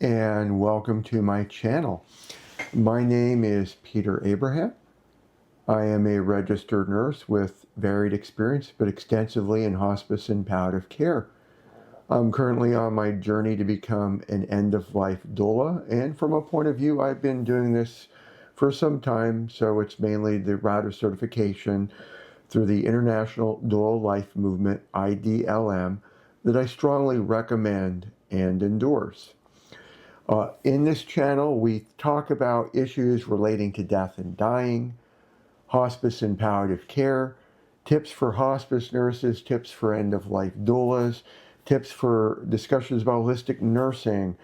and welcome to my channel. My name is Peter Abraham. I am a registered nurse with varied experience, but extensively in hospice and palliative care. I'm currently on my journey to become an end-of-life doula, and from a point of view, I've been doing this for some time, so it's mainly the route of certification through the International Doula Life Movement, IDLM, that I strongly recommend and endorse. In this channel, we talk about issues relating to death and dying, hospice and palliative care, tips for hospice nurses, tips for end-of-life doulas, tips for discussions about holistic nursing.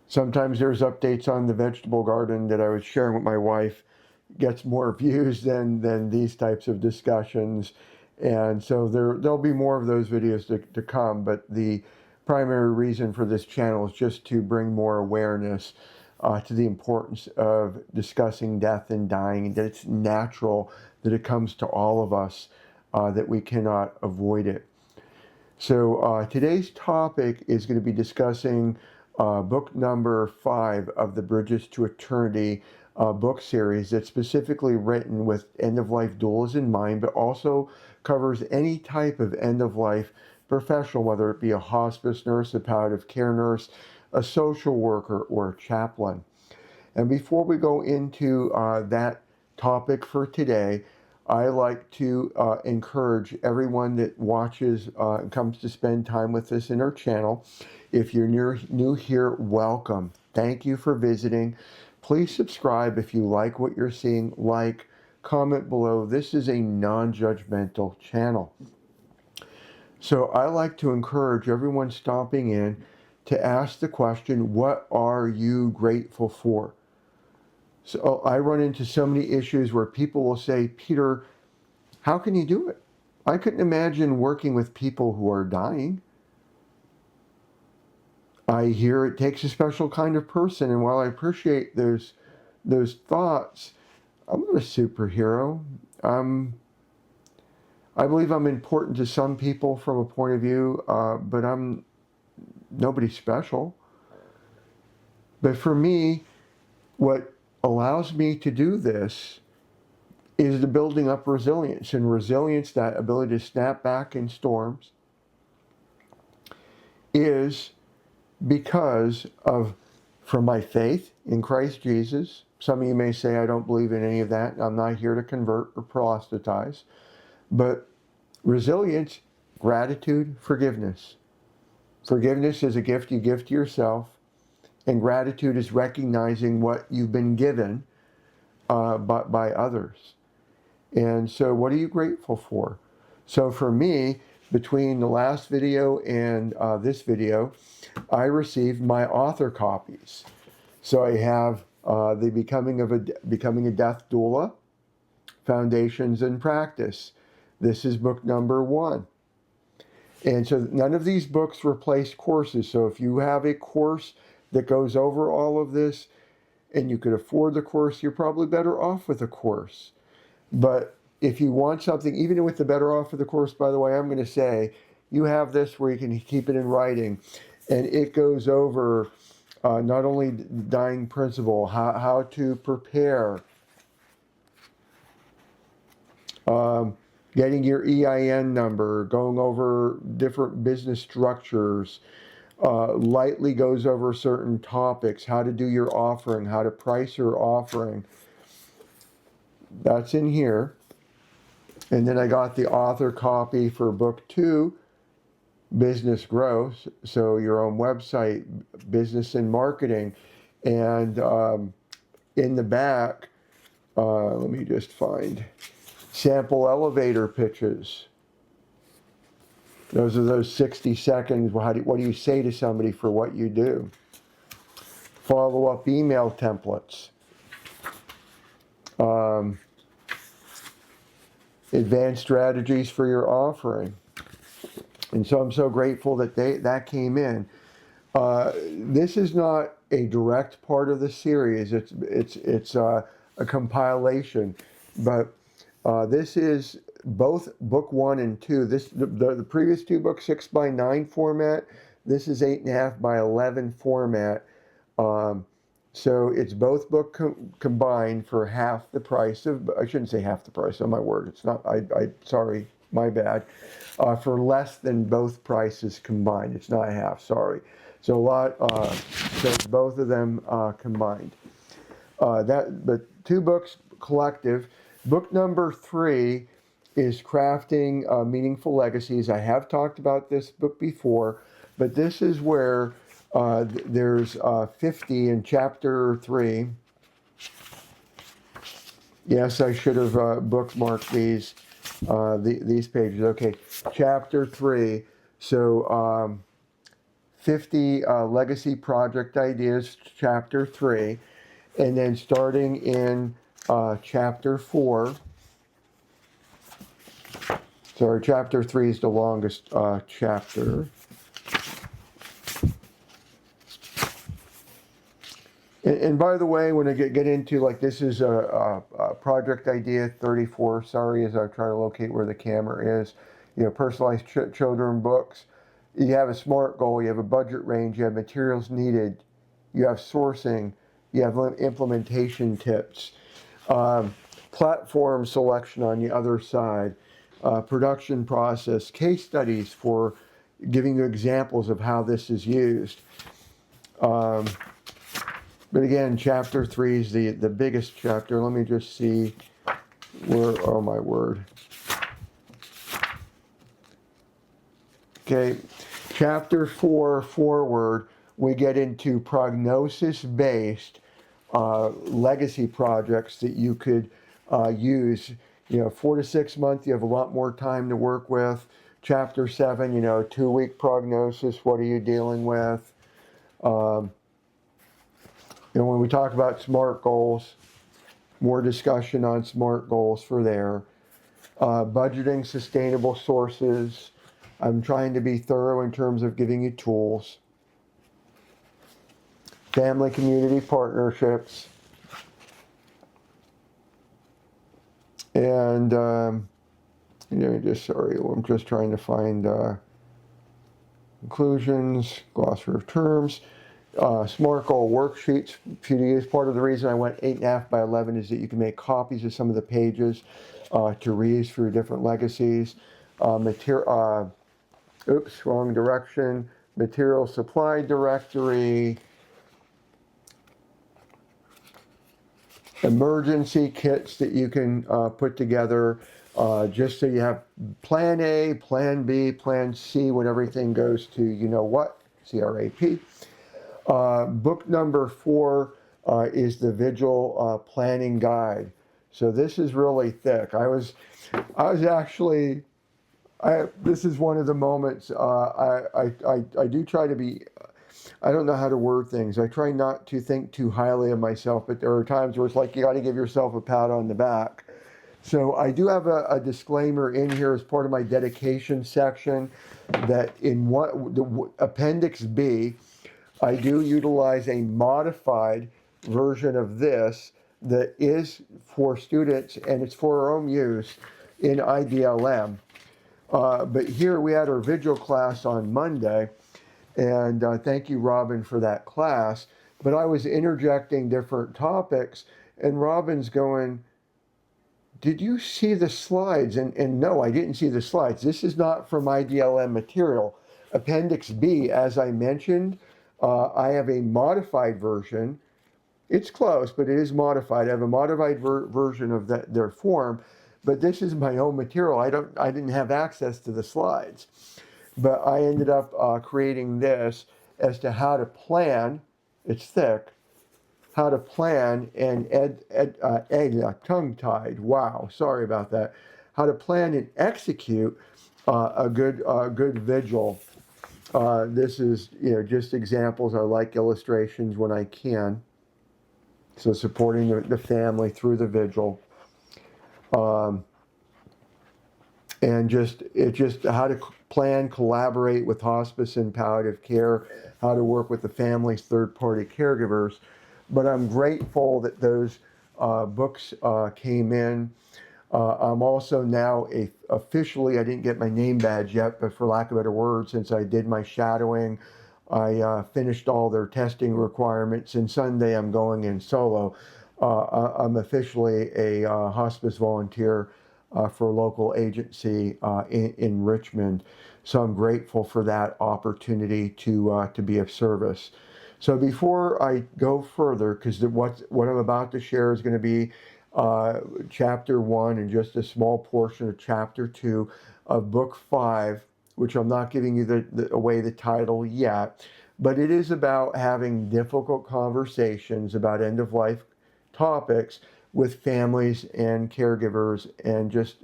Sometimes there's updates on the vegetable garden that I was sharing with my wife. Gets more views than these types of discussions. And so there'll be more of those videos to come, but the primary reason for this channel is just to bring more awareness to the importance of discussing death and dying, and that it's natural, that it comes to all of us, that we cannot avoid it. So today's topic is going to be discussing book number 5 of the Bridges to Eternity book series, that's specifically written with end-of-life doulas in mind, but also covers any type of end-of-life professional, whether it be a hospice nurse, a palliative care nurse, a social worker, or a chaplain. And before we go into that topic for today, I like to encourage everyone that watches and comes to spend time with us in our channel. If you're new here, welcome. Thank you for visiting. Please subscribe if you like what you're seeing. Like, comment below. This is a non-judgmental channel. So I like to encourage everyone stopping in to ask the question, what are you grateful for? So I run into so many issues where people will say, Peter, how can you do it? I couldn't imagine working with people who are dying. I hear it takes a special kind of person, and while I appreciate those thoughts, I'm not a superhero. I believe I'm important to some people from a point of view, but I'm nobody special. But for me, what allows me to do this is the building up resilience, and resilience, that ability to snap back in storms, is because of, from my faith in Christ Jesus. Some of you may say, I don't believe in any of that. I'm not here to convert or proselytize. But resilience, gratitude, forgiveness. Forgiveness is a gift you give to yourself, and gratitude is recognizing what you've been given by others. And so what are you grateful for? So for me, between the last video and this video, I received my author copies. So I have the Becoming a Death Doula, Foundations and Practice. This is book number 1. And so none of these books replace courses. So if you have a course that goes over all of this and you could afford the course, you're probably better off with a course. But if you want something, even with the better off of the course, by the way, I'm going to say, you have this where you can keep it in writing. And it goes over not only the dying principle, how to prepare, getting your EIN number, going over different business structures, lightly goes over certain topics, how to do your offering, how to price your offering. That's in here. And then I got the author copy for book 2, Business Growth, so your own website, business and marketing. And in the back, let me just find sample elevator pitches. Those are those 60 seconds. What do you say to somebody for what you do? Follow-up email templates. Advanced strategies for your offering. And so I'm so grateful that that came in. This is not a direct part of the series. It's a compilation, but this is both book 1 and 2. The previous 2 books, 6x9 format. This is 8.5 by 11 format. So it's both book combined for half the price of, I shouldn't say half the price, oh my word, it's not, sorry, my bad, for less than both prices combined. It's not half, sorry. So so it's both of them combined. But 2 books collective. Book number 3 is Crafting Meaningful Legacies. I have talked about this book before, but this is where there's 50 in chapter 3. Yes, I should have bookmarked these pages. Okay, chapter 3. So 50 legacy project ideas, chapter 3. And then starting in chapter 4. Sorry, chapter 3 is the longest chapter. And by the way, when I get into, like, this is a project idea 34, sorry, as I try to locate where the camera is, personalized children books. You have a SMART goal, you have a budget range, you have materials needed, you have sourcing, you have implementation tips, platform selection on the other side, production process, case studies for giving you examples of how this is used. But again, chapter 3 is the biggest chapter. Let me just see where, oh my word. Okay, chapter 4 forward, we get into prognosis-based legacy projects that you could use. 4 to 6 months, you have a lot more time to work with. Chapter 7, 2-week prognosis, what are you dealing with? When we talk about SMART goals, more discussion on SMART goals for there. Budgeting sustainable sources. I'm trying to be thorough in terms of giving you tools. Family community partnerships. And, I'm just trying to find conclusions, glossary of terms. SMART goal worksheets for you to use. Part of the reason I went 8.5 by 11 is that you can make copies of some of the pages to reuse for your different legacies. Oops, wrong direction. Material supply directory. Emergency kits that you can put together just so you have plan A, plan B, plan C when everything goes to what, CRAP. Book number 4 is the Vigil Planning Guide. So this is really thick. This is one of the moments I do try to be, I don't know how to word things. I try not to think too highly of myself, but there are times where it's like you got to give yourself a pat on the back. So I do have a disclaimer in here as part of my dedication section that in Appendix B, I do utilize a modified version of this that is for students, and it's for our own use in IDLM. But here we had our Vigil class on Monday, and thank you, Robin, for that class. But I was interjecting different topics, and Robin's going, did you see the slides? And no, I didn't see the slides. This is not from IDLM material. Appendix B, as I mentioned, I have a modified version. It's close, but it is modified. I have a modified version of their form, but this is my own material. I didn't have access to the slides, but I ended up creating this as to how to plan. It's thick. How to plan and tongue-tied. Wow, sorry about that. How to plan and execute a good vigil. This is, just examples. I like illustrations when I can. So supporting the family through the vigil. And just how to plan, collaborate with hospice and palliative care, how to work with the family's third-party caregivers. But I'm grateful that those books came in. I'm also now officially, I didn't get my name badge yet, but for lack of a better word, since I did my shadowing, I finished all their testing requirements, and Sunday I'm going in solo. I'm officially a hospice volunteer for a local agency in Richmond. So I'm grateful for that opportunity to be of service. So before I go further, because what I'm about to share is going to be chapter 1 and just a small portion of chapter 2 of book 5, which I'm not giving you away the title yet, but it is about having difficult conversations about end-of-life topics with families and caregivers, and just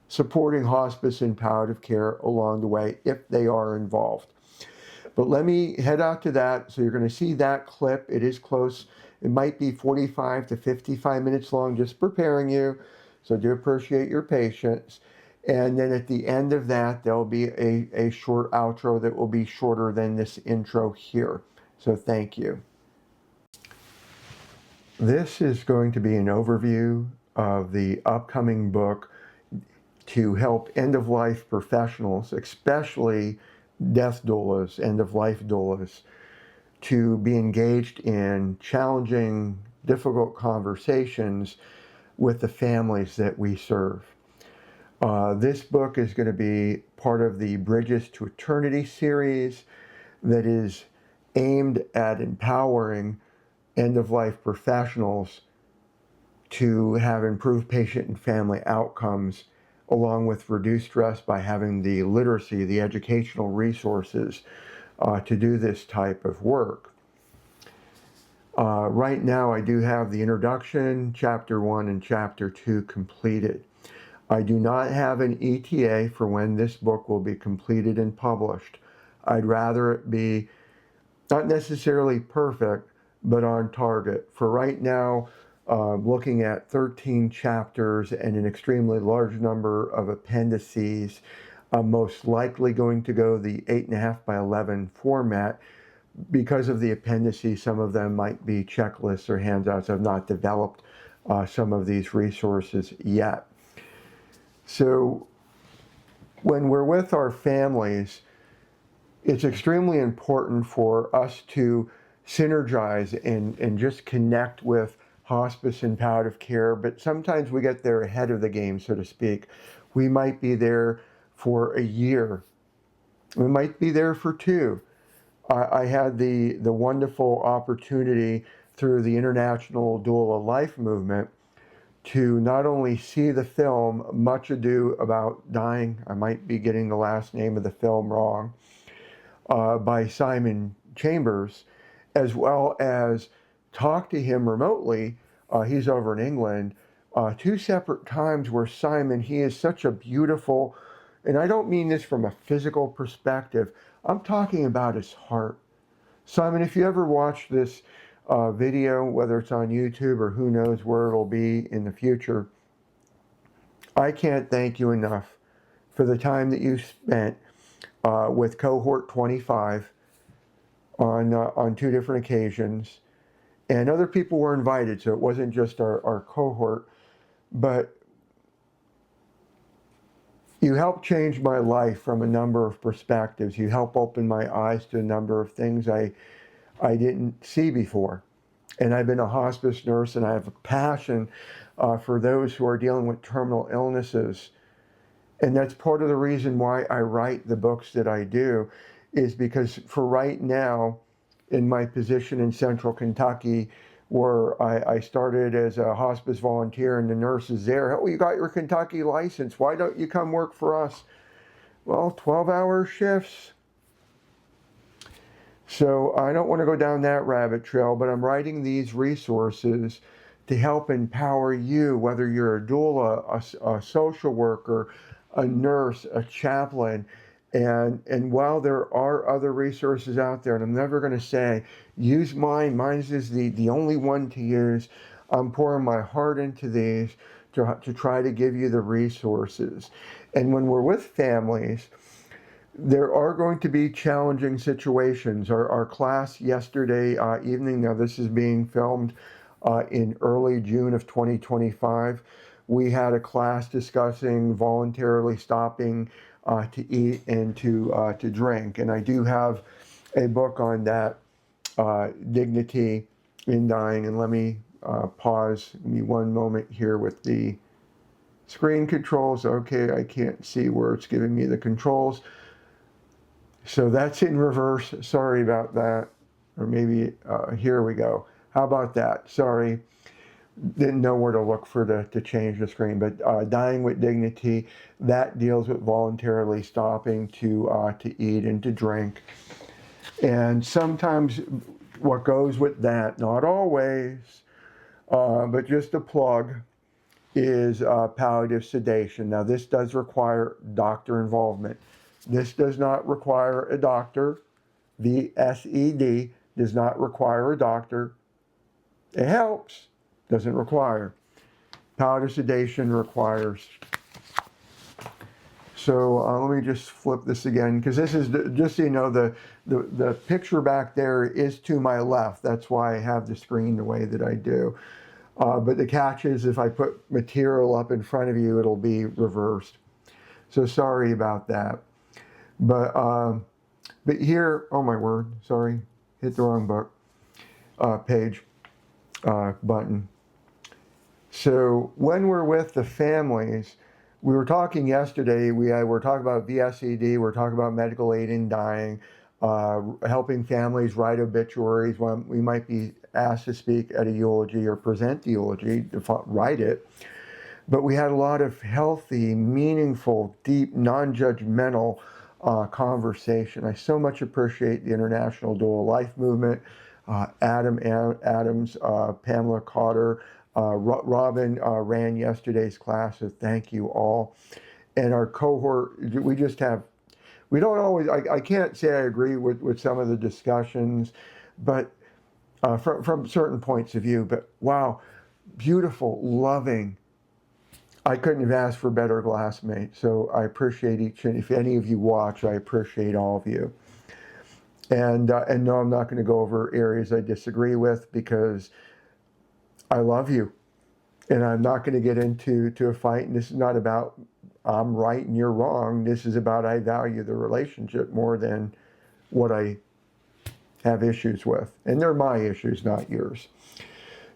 supporting hospice and palliative care along the way if they are involved. But let me head out to that. So you're going to see that clip. It is close. It might be 45 to 55 minutes long, just preparing you. So I do appreciate your patience. And then at the end of that, there'll be a short outro that will be shorter than this intro here. So thank you. This is going to be an overview of the upcoming book to help end-of-life professionals, especially death doulas, end-of-life doulas, to be engaged in challenging, difficult conversations with the families that we serve. This book is going to be part of the Bridges to Eternity series that is aimed at empowering end-of-life professionals to have improved patient and family outcomes, along with reduced stress by having the literacy, the educational resources to do this type of work. Right now, I do have the introduction, chapter 1 and chapter 2 completed. I do not have an ETA for when this book will be completed and published. I'd rather it be not necessarily perfect, but on target. For right now, looking at 13 chapters and an extremely large number of appendices, I'm most likely going to go the 8.5 by 11 format. Because of the appendices, some of them might be checklists or handouts. I've not developed some of these resources yet. So when we're with our families, it's extremely important for us to synergize and just connect with hospice and palliative care, but sometimes we get there ahead of the game, so to speak. We might be there for a year. We might be there for 2. I had the wonderful opportunity through the International Doula Life Movement to not only see the film Much Ado About Dying, I might be getting the last name of the film wrong, by Simon Chambers, as well as talk to him remotely. He's over in England, 2 separate times where Simon, he is such a beautiful, and I don't mean this from a physical perspective, I'm talking about his heart. Simon, if you ever watch this video, whether it's on YouTube or who knows where it'll be in the future, I can't thank you enough for the time that you spent with cohort 25 on 2 different occasions. And other people were invited, so it wasn't just our cohort, but you helped change my life from a number of perspectives. You helped open my eyes to a number of things I didn't see before. And I've been a hospice nurse, and I have a passion for those who are dealing with terminal illnesses. And that's part of the reason why I write the books that I do, is because for right now, in my position in Central Kentucky, where I started as a hospice volunteer, and the nurses there, oh, you got your Kentucky license, why don't you come work for us? Well, 12-hour shifts. So I don't want to go down that rabbit trail, but I'm writing these resources to help empower you, whether you're a doula, a social worker, a nurse, a chaplain. And while there are other resources out there, and I'm never going to say, use mine, mine is the only one to use, I'm pouring my heart into these to try to give you the resources. And when we're with families, there are going to be challenging situations. Our class yesterday evening, now this is being filmed in early June of 2025, we had a class discussing voluntarily stopping to eat and to drink. And I do have a book on that, Dignity in Dying. And let me pause me one moment here with the screen controls. Okay, I can't see where it's giving me the controls. So that's in reverse. Sorry about that. Or maybe here we go. How about that? Sorry. Didn't know where to look for to change the screen. But Dying with Dignity, that deals with voluntarily stopping to eat and to drink. And sometimes what goes with that, not always, but just a plug, is palliative sedation. Now, this does require doctor involvement. This does not require a doctor. The SED does not require a doctor. It helps, doesn't require. Palliative sedation requires. So let me just flip this again, because this is, just so you know, the picture back there is to my left. That's why I have the screen the way that I do. But the catch is, if I put material up in front of you, it'll be reversed. So sorry about that. But here, oh my word, sorry, hit the wrong book, page, button. So when we're with the families, we were talking yesterday, we were talking about VSED, we're talking about medical aid in dying, helping families write obituaries when we might be asked to speak at a eulogy or present the eulogy, write it. But we had a lot of healthy, meaningful, deep, non-judgmental conversation. I so much appreciate the International Doula Life Movement, Adams, Pamela Cotter, Robin ran yesterday's class, so thank you all. And our cohort, we just have, we don't always, I can't say I agree with some of the discussions, but from certain points of view, but wow, beautiful, loving. I couldn't have asked for better classmates, so I appreciate each, and if any of you watch, I appreciate all of you. And no, I'm not going to go over areas I disagree with, because I love you, and I'm not going to get into a fight. And this is not about I'm right and you're wrong. This is about I value the relationship more than what I have issues with, and they're my issues, not yours.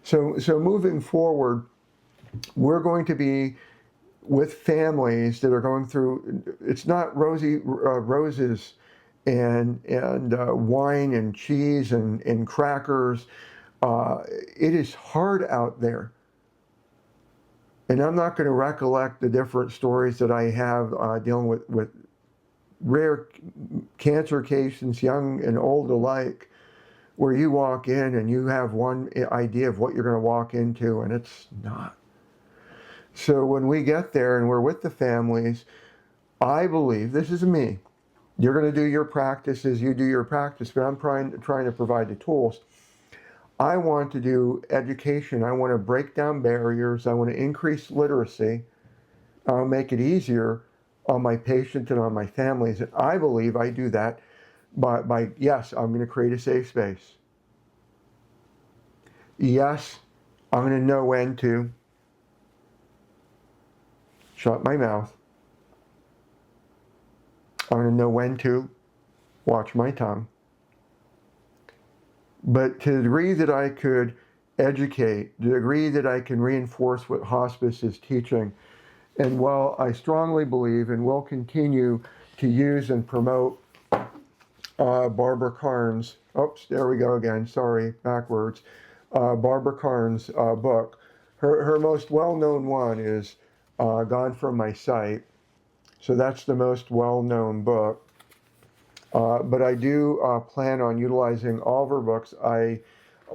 So moving forward, we're going to be with families that are going through. It's not rosy roses and wine and cheese and crackers. It is hard out there. And I'm not going to recollect the different stories that I have dealing with rare cancer cases, young and old alike, where you walk in and you have one idea of what you're going to walk into, and it's not. So when we get there and we're with the families, I believe, this is me, you're going to do your practice as you do your practice, but I'm trying to provide the tools. I want to do education. I want to break down barriers. I want to increase literacy. I'll make it easier on my patients and on my families. And I believe I do that by yes, I'm going to create a safe space. Yes, I'm going to know when to shut my mouth. I'm going to know when to watch my tongue. But to the degree that I could educate, the degree that I can reinforce what hospice is teaching, and while I strongly believe and will continue to use and promote Barbara Karnes, oops, there we go again, sorry, backwards, Barbara Karnes' book. Her most well-known one is Gone From My Sight. So that's the most well-known book. But I do plan on utilizing all of her books.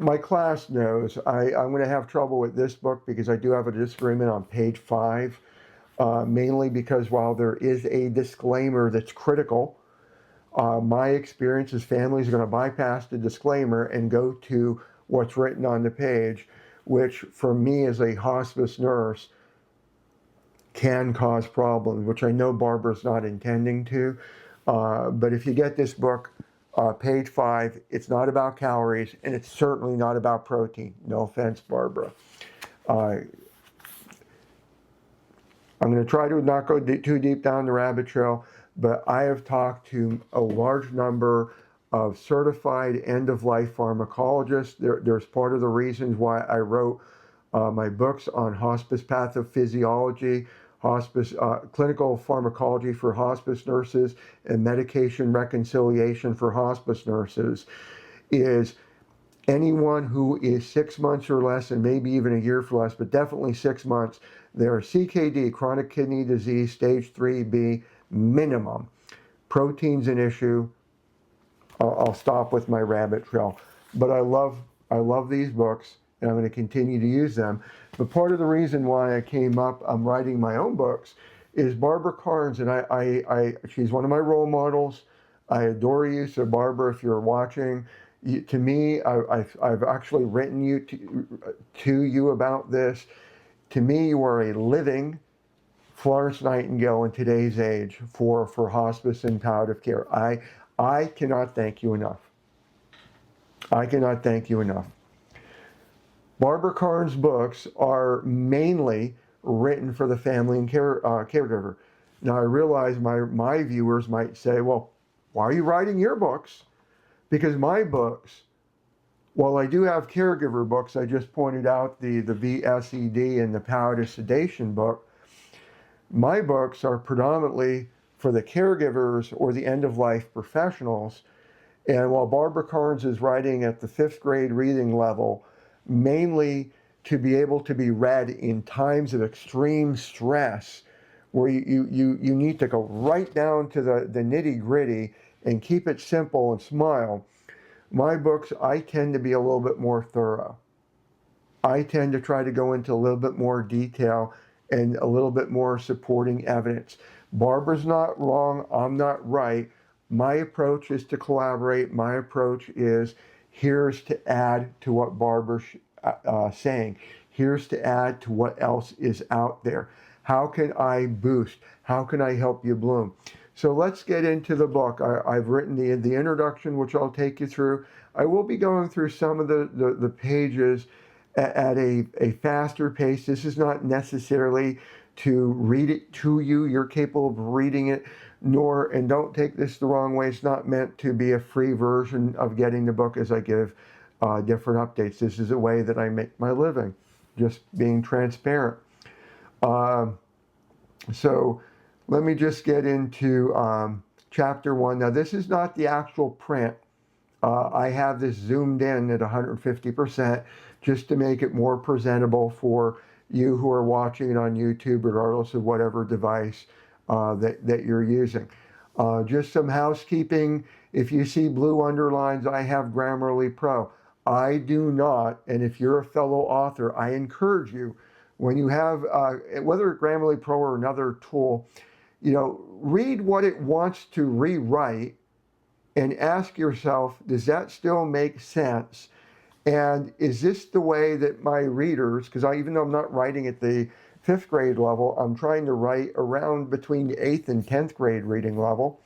My class knows I'm going to have trouble with this book because I do have a disagreement on page 5, mainly because while there is a disclaimer that's critical, my experience is families are going to bypass the disclaimer and go to what's written on the page, which for me as a hospice nurse can cause problems, which I know Barbara's not intending to. But if you get this book, page 5, it's not about calories, and it's certainly not about protein. No offense, Barbara. I'm going to try to not go too deep down the rabbit trail, but I have talked to a large number of certified end-of-life pharmacologists. There's part of the reasons why I wrote my books on hospice pathophysiology, hospice clinical pharmacology for hospice nurses, and medication reconciliation for hospice nurses, is anyone who is 6 months or less, and maybe even a year for less, but definitely 6 months, they're CKD, chronic kidney disease, stage 3B minimum. Protein's an issue. I'll stop with my rabbit trail. But I love these books, and I'm going to continue to use them. But part of the reason why I'm writing my own books, is Barbara Karnes, and she's one of my role models. I adore you. So Barbara, if you're watching, to me, I've actually written to you about this. To me, you are a living Florence Nightingale in today's age for hospice and palliative care. I cannot thank you enough. I cannot thank you enough. Barbara Karnes' books are mainly written for the family and caregiver. Now, I realize my viewers might say, well, why are you writing your books? Because my books, while I do have caregiver books, I just pointed out the VSED and the palliative sedation book, my books are predominantly for the caregivers or the end-of-life professionals. And while Barbara Karnes is writing at the 5th grade reading level, mainly to be able to be read in times of extreme stress, where you need to go right down to the nitty-gritty and keep it simple and smile, my books, I tend to be a little bit more thorough. I tend to try to go into a little bit more detail and a little bit more supporting evidence. Barbara's not wrong, I'm not right. My approach is to collaborate. My approach is, here's to add to what Barbara's saying. Here's to add to what else is out there. How can I boost? How can I help you bloom? So let's get into the book. I've written the introduction, which I'll take you through. I will be going through some of the pages at a faster pace. This is not necessarily to read it to you. You're capable of reading it, and don't take this the wrong way, it's not meant to be a free version of getting the book as I give different updates. This is a way that I make my living, just being transparent. So let me just get into chapter 1. Now, this is not the actual print. I have this zoomed in at 150% just to make it more presentable for you who are watching it on YouTube, regardless of whatever device that you're using. Just some housekeeping. If you see blue underlines, I have Grammarly Pro. I do not, and if you're a fellow author, I encourage you, when you have, whether Grammarly Pro or another tool, read what it wants to rewrite and ask yourself, does that still make sense? And is this the way that my readers, because even though I'm not writing at the 5th grade level, I'm trying to write around between the 8th and 10th grade reading level.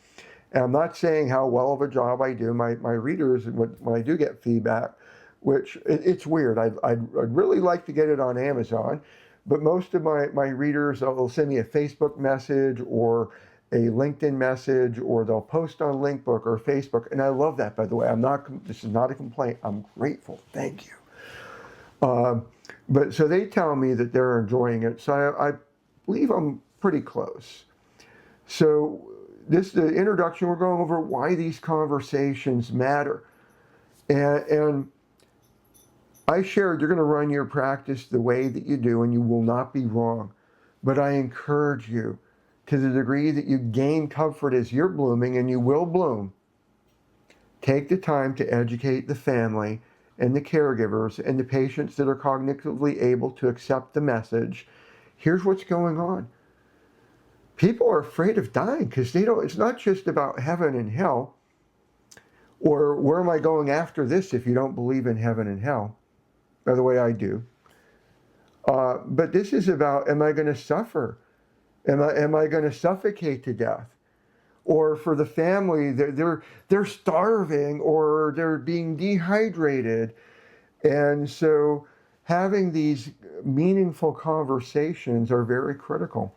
And I'm not saying how well of a job I do. My readers, when I do get feedback, which it's weird. I'd really like to get it on Amazon, but most of my readers will send me a Facebook message or a LinkedIn message, or they'll post on Linkbook or Facebook. And I love that, by the way. This is not a complaint. I'm grateful. Thank you. But so they tell me that they're enjoying it. So I believe I'm pretty close. So the introduction, we're going over why these conversations matter. And I shared you're going to run your practice the way that you do, and you will not be wrong. But I encourage you, to the degree that you gain comfort as you're blooming, and you will bloom, take the time to educate the family and the caregivers and the patients that are cognitively able to accept the message. Here's what's going on. People are afraid of dying because it's not just about heaven and hell, or where am I going after this if you don't believe in heaven and hell. By the way, I do. But this is about, am I going to suffer? Am I going to suffocate to death? Or for the family, they're starving or they're being dehydrated. And so having these meaningful conversations are very critical.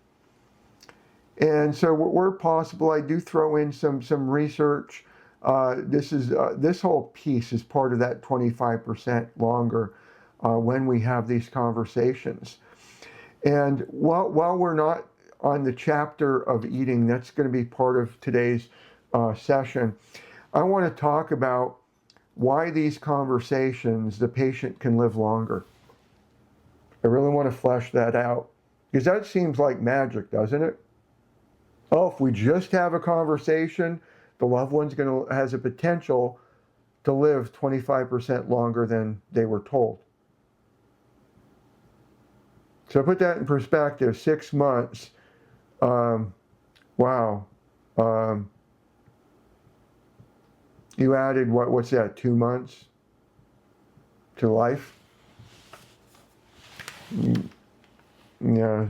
And so where possible, I do throw in some research. This whole piece is part of that 25% longer when we have these conversations. And while we're not on the chapter of eating, that's going to be part of today's session. I want to talk about why these conversations, the patient can live longer. I really want to flesh that out because that seems like magic, doesn't it? Oh, if we just have a conversation, the loved one's has a potential to live 25% longer than they were told. So put that in perspective, 6 months, wow. You added, what's that, 2 months to life? Yeah.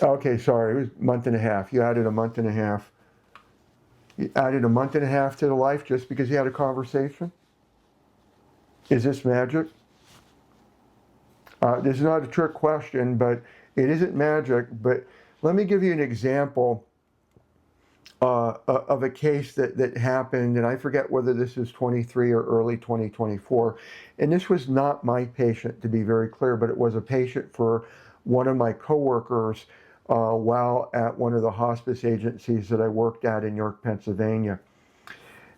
Okay, sorry, it was a month and a half. You added a month and a half. You added a month and a half to the life just because you had a conversation? Is this magic? This is not a trick question, but it isn't magic. But let me give you an example of a case that happened, and I forget whether this is 23 or early 2024. And this was not my patient, to be very clear, but it was a patient for one of my coworkers while at one of the hospice agencies that I worked at in York, Pennsylvania.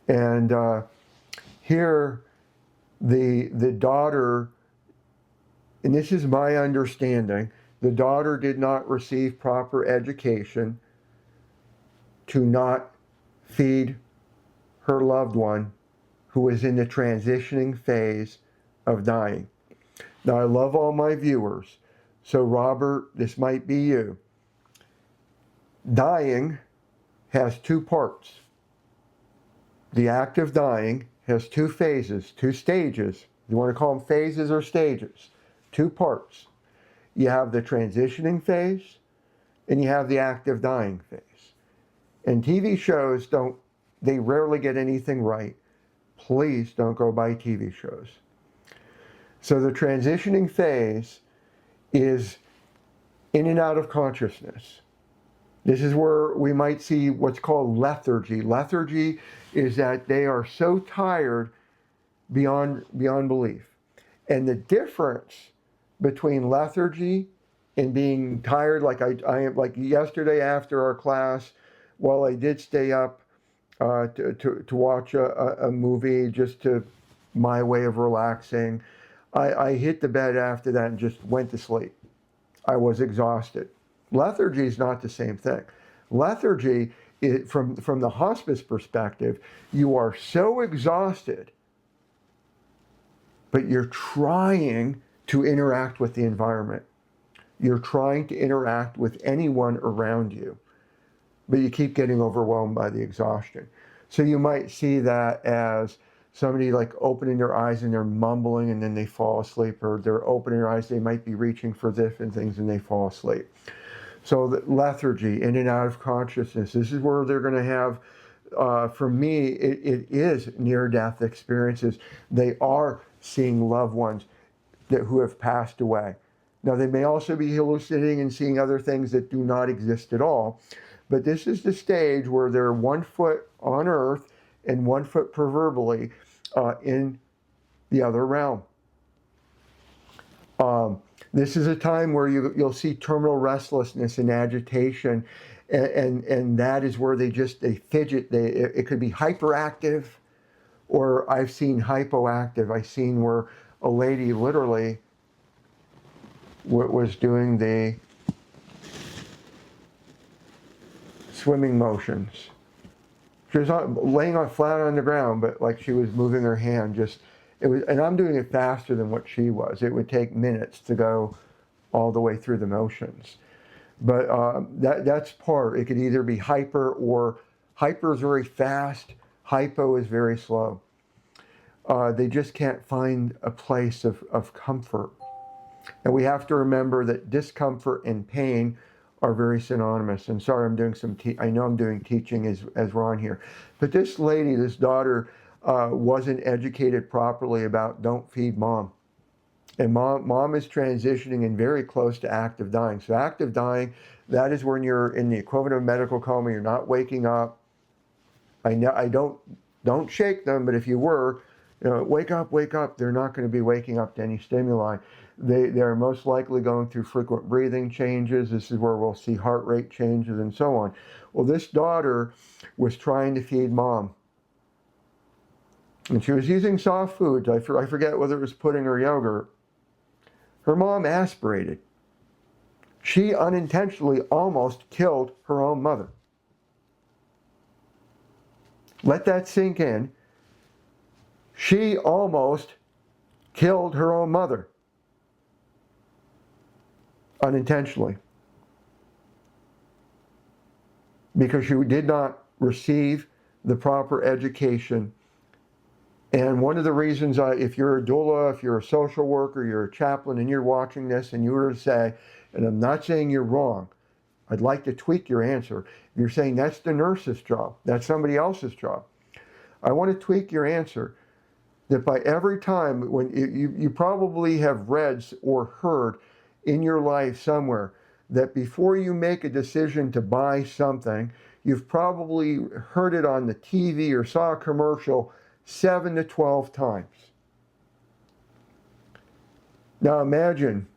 And here, the daughter, and this is my understanding, the daughter did not receive proper education to not feed her loved one who was in the transitioning phase of dying. Now, I love all my viewers, so Robert, this might be you. Dying has 2 parts. The act of dying has 2 phases, 2 stages. You want to call them phases or stages? 2 parts. You have the transitioning phase, and you have the active dying phase. And TV shows they rarely get anything right. Please don't go by TV shows. So the transitioning phase is in and out of consciousness. This is where we might see what's called lethargy. Lethargy is that they are so tired beyond belief. And the difference between lethargy and being tired, like I am, like yesterday after our class, while I did stay up to watch a movie, just to my way of relaxing, I hit the bed after that and just went to sleep. I was exhausted. Lethargy is not the same thing. Lethargy, from the hospice perspective, you are so exhausted, but you're trying to interact with the environment. You're trying to interact with anyone around you, but you keep getting overwhelmed by the exhaustion. So you might see that as somebody like opening their eyes and they're mumbling and then they fall asleep, or they're opening their eyes, they might be reaching for different things and they fall asleep. So the lethargy, in and out of consciousness, this is where they're going to have, for me, it is near-death experiences. They are seeing loved ones who have passed away. Now, they may also be hallucinating and seeing other things that do not exist at all. But this is the stage where they're 1 foot on earth and 1 foot proverbially in the other realm. This is a time where you'll see terminal restlessness and agitation, and that is where they fidget. It could be hyperactive, or I've seen hypoactive. I've seen where a lady literally was doing the swimming motions. She was laying flat on the ground, but like she was moving her hand. And I'm doing it faster than what she was. It would take minutes to go all the way through the motions. But that's part. It could either be hyper, or hyper is very fast, hypo is very slow. They just can't find a place of comfort. And we have to remember that discomfort and pain are very synonymous. And sorry, I'm doing I know I'm doing teaching as we're on here. But this lady, this daughter, wasn't educated properly about don't feed mom. And mom is transitioning and very close to active dying. So active dying, that is when you're in the equivalent of medical coma, you're not waking up. I don't shake them, but if you were, wake up, wake up. They're not going to be waking up to any stimuli. They are most likely going through frequent breathing changes. This is where we'll see heart rate changes and so on. Well, this daughter was trying to feed mom. And she was using soft foods. I forget whether it was pudding or yogurt. Her mom aspirated. She unintentionally almost killed her own mother. Let that sink in. She almost killed her own mother. Unintentionally. Because she did not receive the proper education. And one of the reasons, if you're a doula, if you're a social worker, you're a chaplain, and you're watching this, and you were to say, and I'm not saying you're wrong, I'd like to tweak your answer. You're saying that's the nurse's job, that's somebody else's job. I want to tweak your answer that by every time, when you probably have read or heard in your life somewhere that before you make a decision to buy something, you've probably heard it on the TV or saw a commercial 7 to 12 times. Now imagine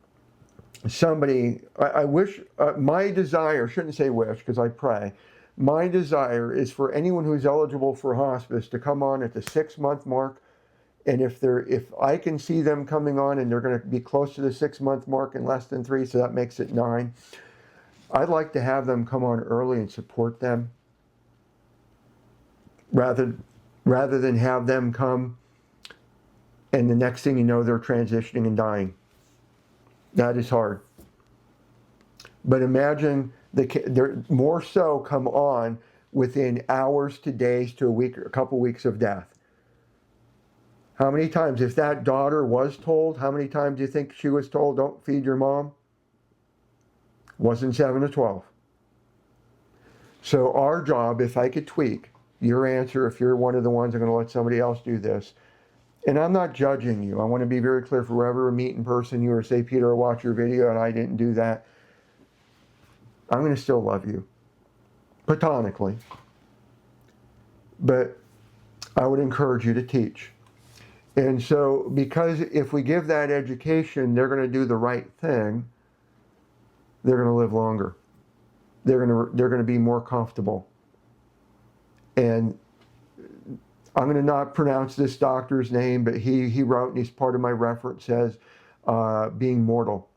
somebody, I wish, my desire, shouldn't say wish because I pray, my desire is for anyone who's eligible for hospice to come on at the 6-month mark. And if I can see them coming on and they're going to be close to the 6-month mark in less than 3, so that makes it 9, I'd like to have them come on early and support them rather than have them come and the next thing you know they're transitioning and dying. That is hard. But imagine they're more so come on within hours to days to a week, a couple weeks of death. How many times, if that daughter was told, how many times do you think she was told, don't feed your mom? Wasn't 7 to 12. So our job, if I could tweak your answer, if you're one of the ones I'm going to let somebody else do this, and I'm not judging you. I want to be very clear for whoever meet in person you or say, Peter, I watched your video and I didn't do that. I'm going to still love you, platonically. But I would encourage you to teach. And so, because if we give that education, they're going to do the right thing, they're going to live longer. They're going to be more comfortable. And I'm going to not pronounce this doctor's name, but he wrote, and he's part of my reference as being mortal.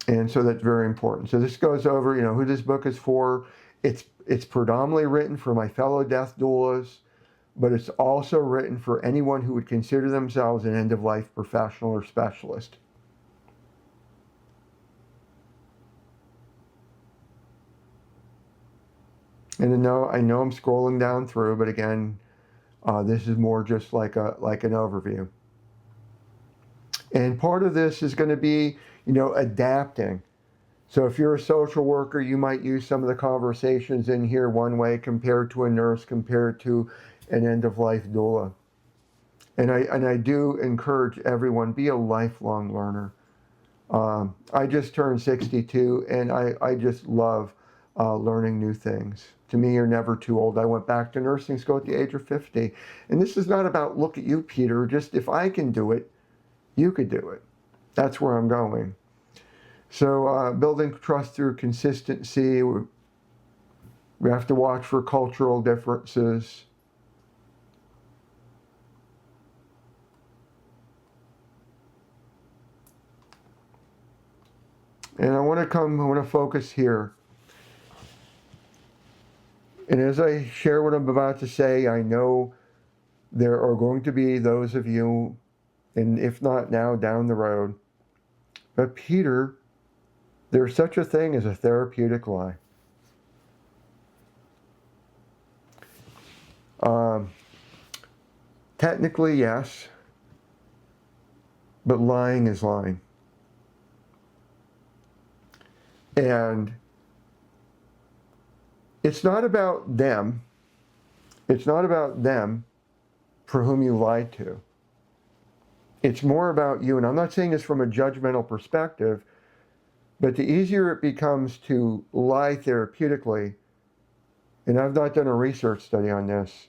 And so that's very important. So this goes over, who this book is for. It's predominantly written for my fellow death doulas, but it's also written for anyone who would consider themselves an end-of-life professional or specialist. And I know I'm scrolling down through, but again, this is more just like an overview. And part of this is going to be, adapting. So if you're a social worker, you might use some of the conversations in here one way compared to a nurse, compared to an end-of-life doula. And I do encourage everyone, be a lifelong learner. I just turned 62, and I just love learning new things. To me, you're never too old. I went back to nursing school at the age of 50. And this is not about, look at you, Peter. Just if I can do it, you could do it. That's where I'm going. So building trust through consistency. We have to watch for cultural differences. And I want to focus here. And as I share what I'm about to say, I know there are going to be those of you, and if not now, down the road, but Peter, there's such a thing as a therapeutic lie. Technically, yes, but lying is lying. And it's not about them. It's not about them for whom you lied to. It's more about you. And I'm not saying this from a judgmental perspective, but the easier it becomes to lie therapeutically, and I've not done a research study on this,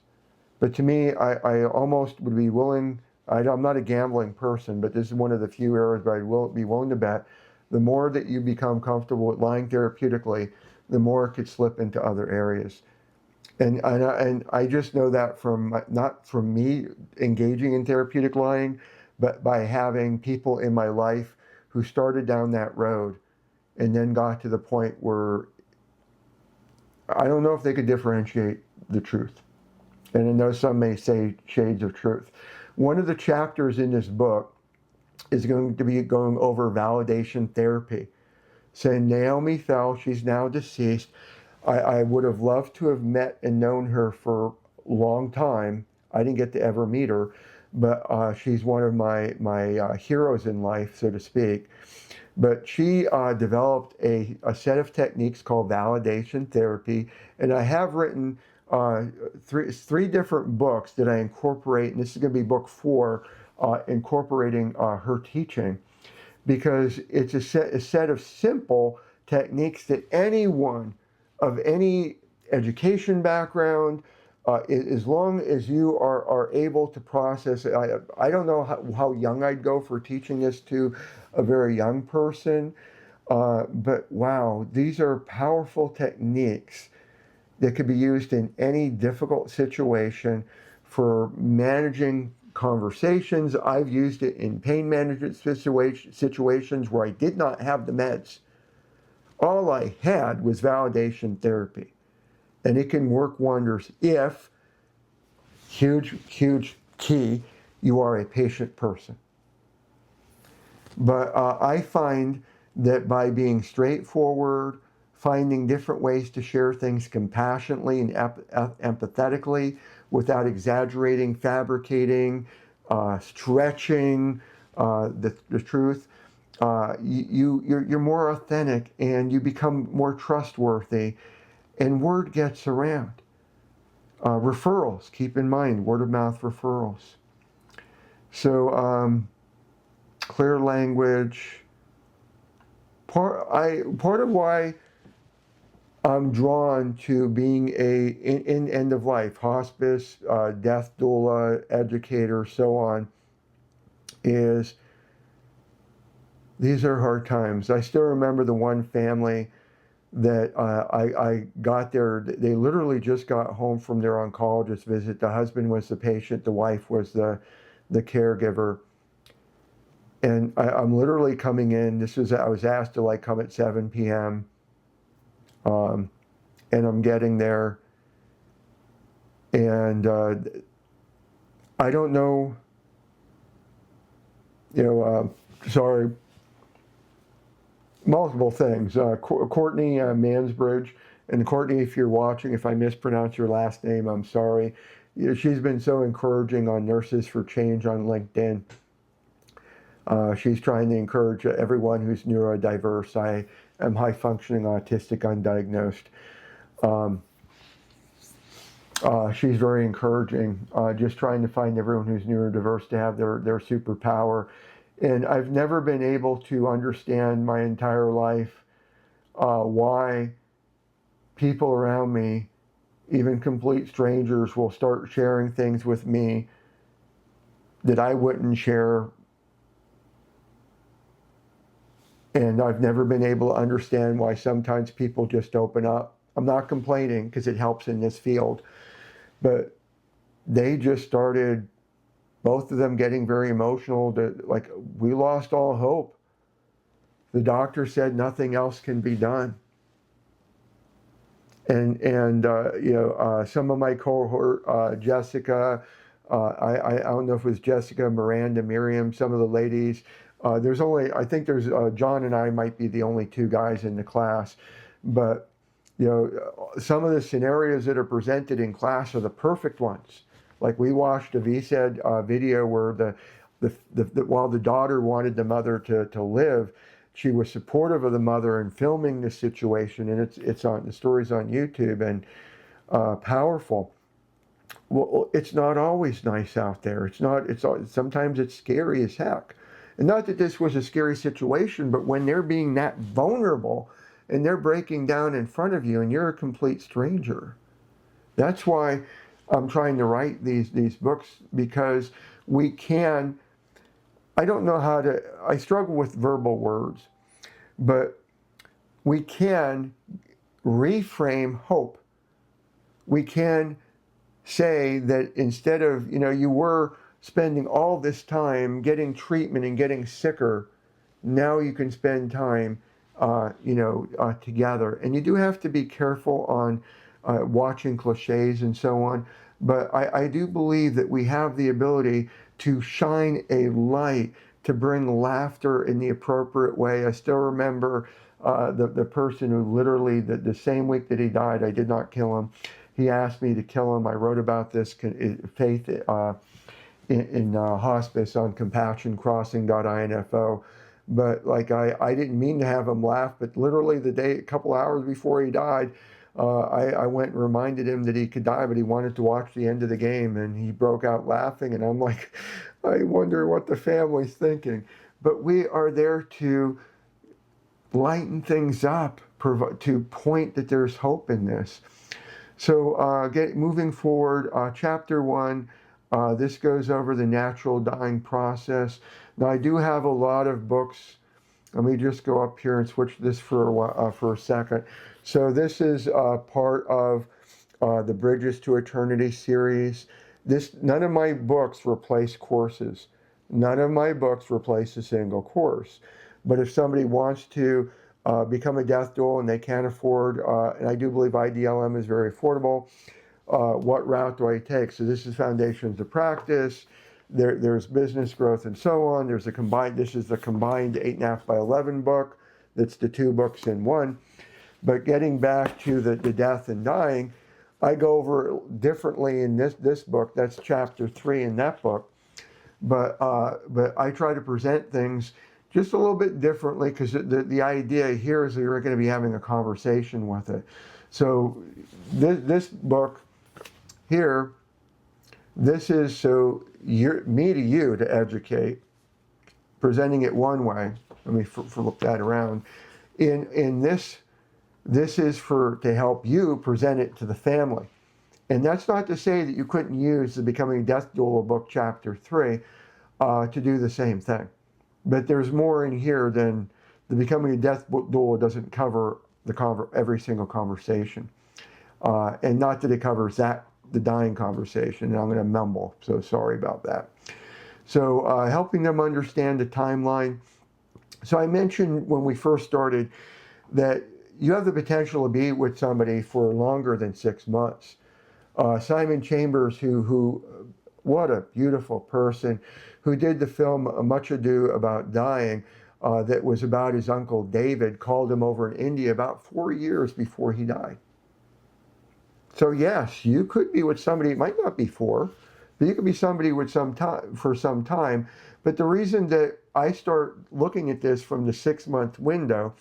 but to me, I almost would be willing, I'm not a gambling person, but this is one of the few areas where I will be willing to bet, the more that you become comfortable with lying therapeutically, the more it could slip into other areas. And I just know that from, not from me engaging in therapeutic lying, but by having people in my life who started down that road and then got to the point where I don't know if they could differentiate the truth. And I know some may say shades of truth. One of the chapters in this book is going to be going over validation therapy. Saying Naomi fell, she's now deceased. I would have loved to have met and known her for a long time. I didn't get to ever meet her, but she's one of my heroes in life, so to speak. But she developed a set of techniques called validation therapy, and I have written three different books that I incorporate, and this is going to be book 4, incorporating her teaching, because it's a set of simple techniques that anyone of any education background, as long as you are able to process it. I don't know how young I'd go for teaching this to a very young person, but wow, these are powerful techniques that could be used in any difficult situation for managing conversations. I've used it in pain management situations where I did not have the meds. All I had was validation therapy. And it can work wonders if, huge key, you are a patient person. But I find that by being straightforward, finding different ways to share things compassionately and empathetically without exaggerating, fabricating, stretching the truth, you're more authentic and you become more trustworthy, and word gets around. Referrals, keep in mind, word of mouth referrals. So clear language. Part of why I'm drawn to being in end of life, hospice, death doula, educator, so on, is these are hard times. I still remember the one family that I got there. They literally just got home from their oncologist visit. The husband was the patient, the wife was the caregiver. And I'm literally coming in. I was asked to come at 7 p.m. And I'm getting there, and I don't know, sorry, multiple things. Courtney Mansbridge, and Courtney, if you're watching, if I mispronounce your last name, I'm sorry. She's been so encouraging on Nurses for Change on LinkedIn. She's trying to encourage everyone who's neurodiverse. I am high-functioning autistic undiagnosed. She's very encouraging, just trying to find everyone who's neurodiverse to have their superpower. And I've never been able to understand my entire life why people around me, even complete strangers, will start sharing things with me that I wouldn't share. And I've never been able to understand why sometimes people just open up. I'm not complaining because it helps in this field, but they just started, both of them, getting very emotional. We lost all hope. The doctor said nothing else can be done. And some of my cohort, Jessica, I don't know if it was Jessica, Miranda, Miriam, some of the ladies. I think there's John and I might be the only 2 guys in the class, but some of the scenarios that are presented in class are the perfect ones. Like we watched a VSED video where while the daughter wanted the mother to live, she was supportive of the mother and filming the situation, and it's on the story's on YouTube, and powerful. Well, it's not always nice out there. Sometimes it's scary as heck. And not that this was a scary situation, but when they're being that vulnerable and they're breaking down in front of you and you're a complete stranger. That's why I'm trying to write these books, because we can, I don't know how to, I struggle with verbal words, but we can reframe hope. We can say that instead of, you were spending all this time getting treatment and getting sicker, now you can spend time, together. And you do have to be careful on watching cliches and so on. But I do believe that we have the ability to shine a light, to bring laughter in the appropriate way. I still remember the person who literally, the same week that he died, I did not kill him. He asked me to kill him. I wrote about this faith in hospice on compassioncrossing.info. But like I didn't mean to have him laugh, but literally a couple hours before he died, I went and reminded him that he could die, but he wanted to watch the end of the game, and he broke out laughing. And I'm like, I wonder what the family's thinking. But we are there to lighten things up, to point that there's hope in this. So moving forward, chapter 1, this goes over the natural dying process. Now I do have a lot of books. Let me just go up here and switch this for a second. So this is part of the Bridges to Eternity series. None of my books replace courses. None of my books replace a single course. But if somebody wants to become a death doula and they can't afford, and I do believe IDLM is very affordable, what route do I take? So this is Foundations of Practice. There's Business Growth and so on. This is the combined 8.5 by 11 book. That's the 2 books in one. But getting back to the death and dying, I go over differently in this book. That's chapter 3 in that book. But I try to present things just a little bit differently, because the idea here is that you're going to be having a conversation with it. So this book here, this is so me to you to educate, presenting it one way. Let me flip that around. In this is to help you present it to the family. And that's not to say that you couldn't use the Becoming a Death Doula book, chapter 3, to do the same thing. But there's more in here than the Becoming a Death Doula doesn't cover every single conversation. And not that it covers the dying conversation, and I'm going to mumble, so sorry about that. So helping them understand the timeline. So I mentioned when we first started that you have the potential to be with somebody for longer than 6 months. Simon Chambers, who what a beautiful person, who did the film Much Ado About Dying, that was about his uncle David, called him over in India about 4 years before he died. So yes, you could be with somebody, it might not be 4, but you could be somebody with for some time. But the reason that I start looking at this from the 6-month window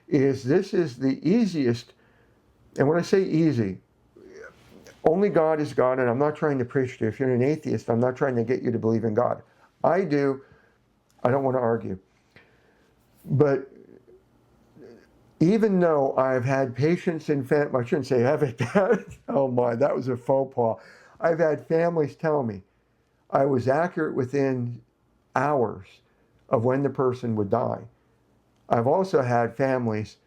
is this is the easiest, and when I say easy, only God is God, and I'm not trying to preach to you. If you're an atheist, I'm not trying to get you to believe in God. I do. I don't want to argue. But even though I've had patients and I shouldn't say have it, oh my, that was a faux pas. I've had families tell me I was accurate within hours of when the person would die. I've also had families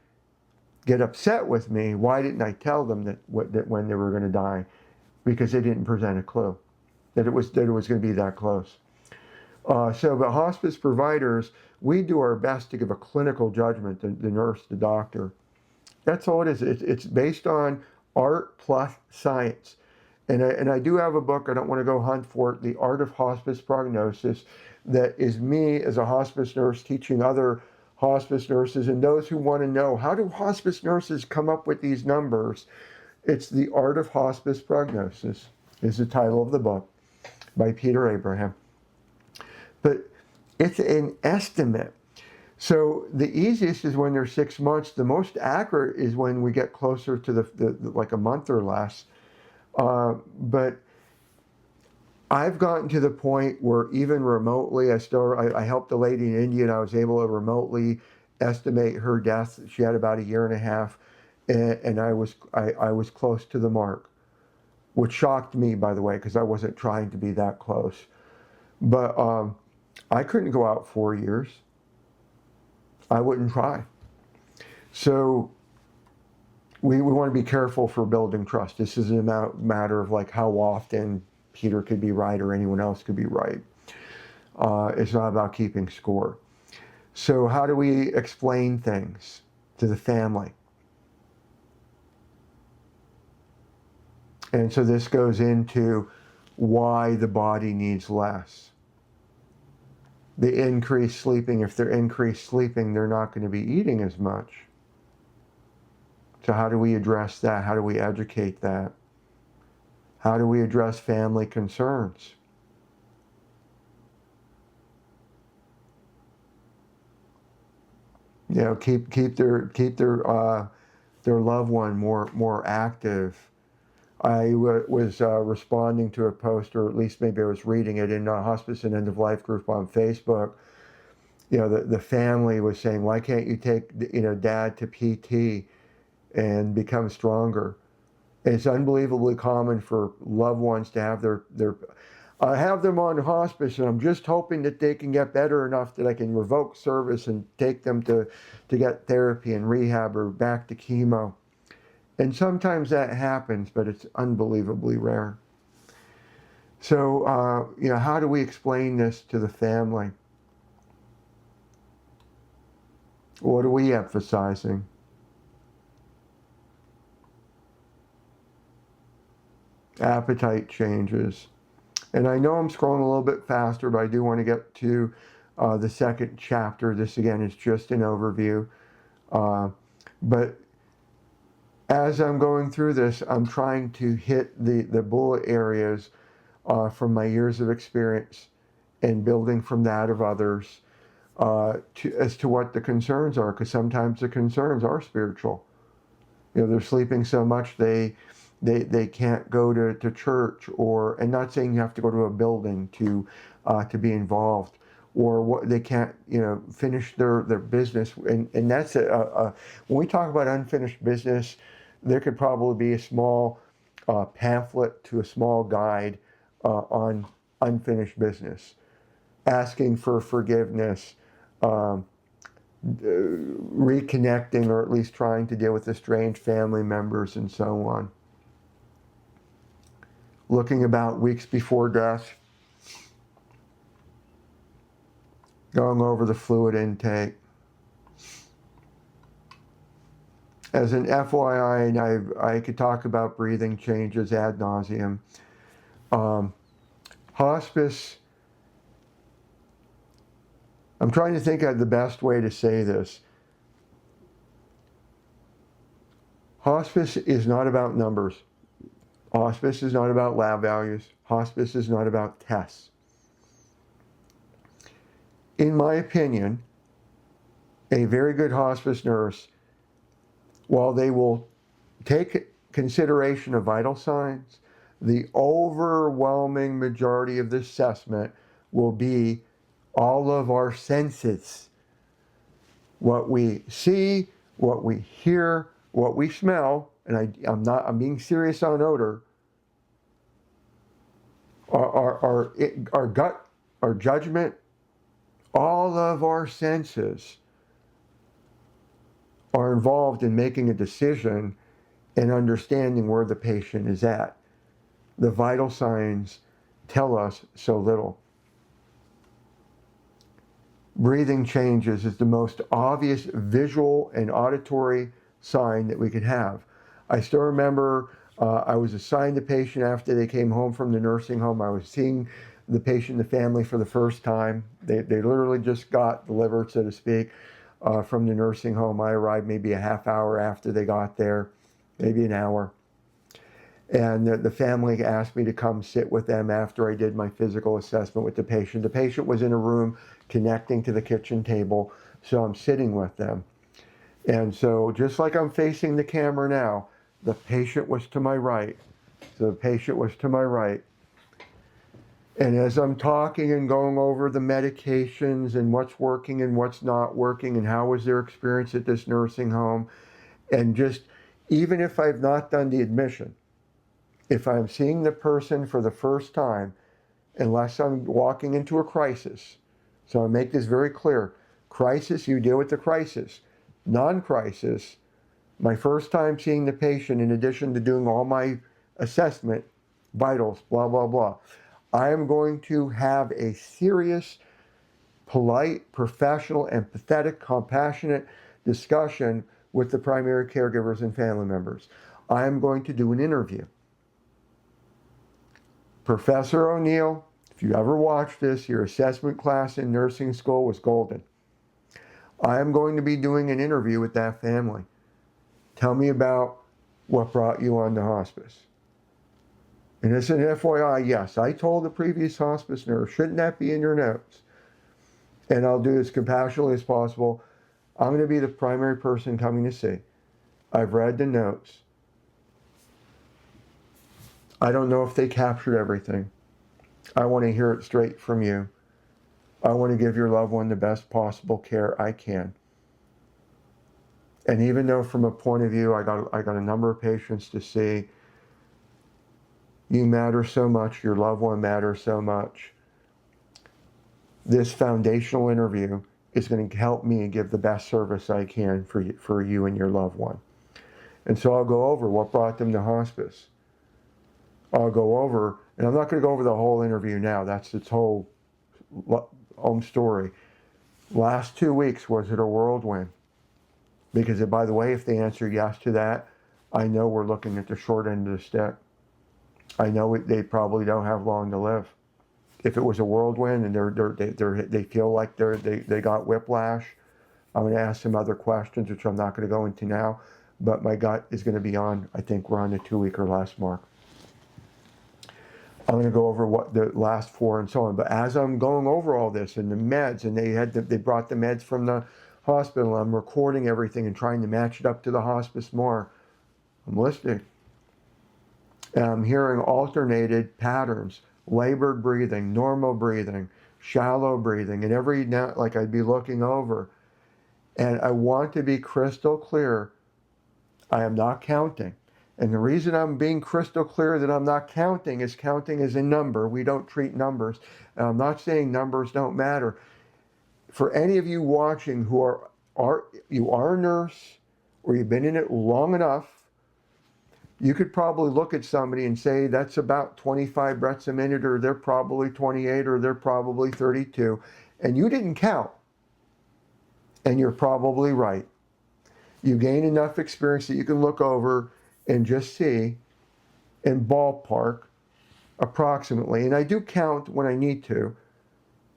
get upset with me. Why didn't I tell them that when they were going to die? Because they didn't present a clue that it was going to be that close. But hospice providers, we do our best to give a clinical judgment, the nurse, the doctor. That's all it is. It's based on art plus science. And I do have a book, I don't want to go hunt for it, The Art of Hospice Prognosis, that is me as a hospice nurse teaching other hospice nurses and those who want to know, how do hospice nurses come up with these numbers? It's The Art of Hospice Prognosis is the title of the book by Peter Abraham. But it's an estimate. So the easiest is when they're 6 months. The most accurate is when we get closer to the like a month or less. But I've gotten to the point where even remotely, I helped a lady in India, and I was able to remotely estimate her death. She had about a year and a half, and I was close to the mark, which shocked me, by the way, because I wasn't trying to be that close. But I couldn't go out 4 years. I wouldn't try. So we want to be careful for building trust. This isn't a matter of like how often Peter could be right or anyone else could be right. It's not about keeping score. So how do we explain things to the family? And so this goes into why the body needs less. The increased sleeping, if they're increased sleeping, they're not going to be eating as much. So how do we address that? How do we educate that? How do we address family concerns? You know, keep their loved one more active. I was responding to a post, or at least maybe I was reading it in a hospice and end of life group on Facebook. You know, the family was saying, why can't you take, you know, dad to PT and become stronger? And it's unbelievably common for loved ones to have I have them on hospice, and I'm just hoping that they can get better enough that I can revoke service and take them to get therapy and rehab or back to chemo. And sometimes that happens, but it's unbelievably rare. So, you know, how do we explain this to the family? What are we emphasizing? Appetite changes. And I know I'm scrolling a little bit faster, but I do want to get to the second chapter. This, again, is just an overview. But as I'm going through this, I'm trying to hit the bullet areas from my years of experience and building from that of others as to what the concerns are, because sometimes the concerns are spiritual. You know, they're sleeping so much they can't go to church, and not saying you have to go to a building to be involved, or what they can't, you know, finish their business. And that's when we talk about unfinished business, there could probably be a small pamphlet to a small guide on unfinished business, asking for forgiveness, reconnecting, or at least trying to deal with estranged family members and so on. Looking about weeks before death, going over the fluid intake. As an FYI, and I could talk about breathing changes ad nauseum. Hospice, I'm trying to think of the best way to say this. Hospice is not about numbers. Hospice is not about lab values. Hospice is not about tests. In my opinion, a very good hospice nurse, while they will take consideration of vital signs, the overwhelming majority of the assessment will be all of our senses. What we see, what we hear, what we smell, and I'm being serious on odor, our gut, our judgment, all of our senses are involved in making a decision and understanding where the patient is at. The vital signs tell us so little. Breathing changes is the most obvious visual and auditory sign that we could have. I still remember I was assigned the patient after they came home from the nursing home. I was seeing the patient and the family for the first time. They literally just got delivered, so to speak, from the nursing home. I arrived maybe a half hour after they got there, maybe an hour. And the family asked me to come sit with them after I did my physical assessment with the patient. The patient was in a room connecting to the kitchen table, so I'm sitting with them. And so just like I'm facing the camera now, the patient was to my right. So the patient was to my right. And as I'm talking and going over the medications and what's working and what's not working and how was their experience at this nursing home, and just even if I've not done the admission, if I'm seeing the person for the first time, unless I'm walking into a crisis, so I make this very clear, crisis, you deal with the crisis. Non-crisis, my first time seeing the patient, in addition to doing all my assessment, vitals, blah, blah, blah, I am going to have a serious, polite, professional, empathetic, compassionate discussion with the primary caregivers and family members. I am going to do an interview. Professor O'Neill, if you ever watched this, your assessment class in nursing school was golden. I am going to be doing an interview with that family. Tell me about what brought you on to hospice. And it's an FYI, yes, I told the previous hospice nurse, shouldn't that be in your notes? And I'll do as compassionately as possible. I'm going to be the primary person coming to see. I've read the notes. I don't know if they captured everything. I want to hear it straight from you. I want to give your loved one the best possible care I can. And even though from a point of view, I got a number of patients to see, you matter so much, your loved one matters so much. This foundational interview is going to help me give the best service I can for you and your loved one. And so I'll go over what brought them to hospice. I'll go over, and I'm not going to go over the whole interview now. That's its whole own story. Last 2 weeks, was it a whirlwind? Because, by the way, if they answer yes to that, I know we're looking at the short end of the stick. I know they probably don't have long to live. If it was a whirlwind and they feel like they got whiplash, I'm going to ask some other questions, which I'm not going to go into now. But my gut is going to be on, I think we're on the 2 week or less mark. I'm going to go over what the last 4 and so on. But as I'm going over all this and the meds, and they brought the meds from the hospital, I'm recording everything and trying to match it up to the hospice more. I'm listening. And I'm hearing alternated patterns, labored breathing, normal breathing, shallow breathing, and every now, like I'd be looking over. And I want to be crystal clear, I am not counting. And the reason I'm being crystal clear that I'm not counting is counting is a number. We don't treat numbers. And I'm not saying numbers don't matter. For any of you watching who are a nurse or you've been in it long enough, you could probably look at somebody and say that's about 25 breaths a minute, or they're probably 28, or they're probably 32, and you didn't count. And you're probably right. You gain enough experience that you can look over and just see and ballpark approximately. And I do count when I need to.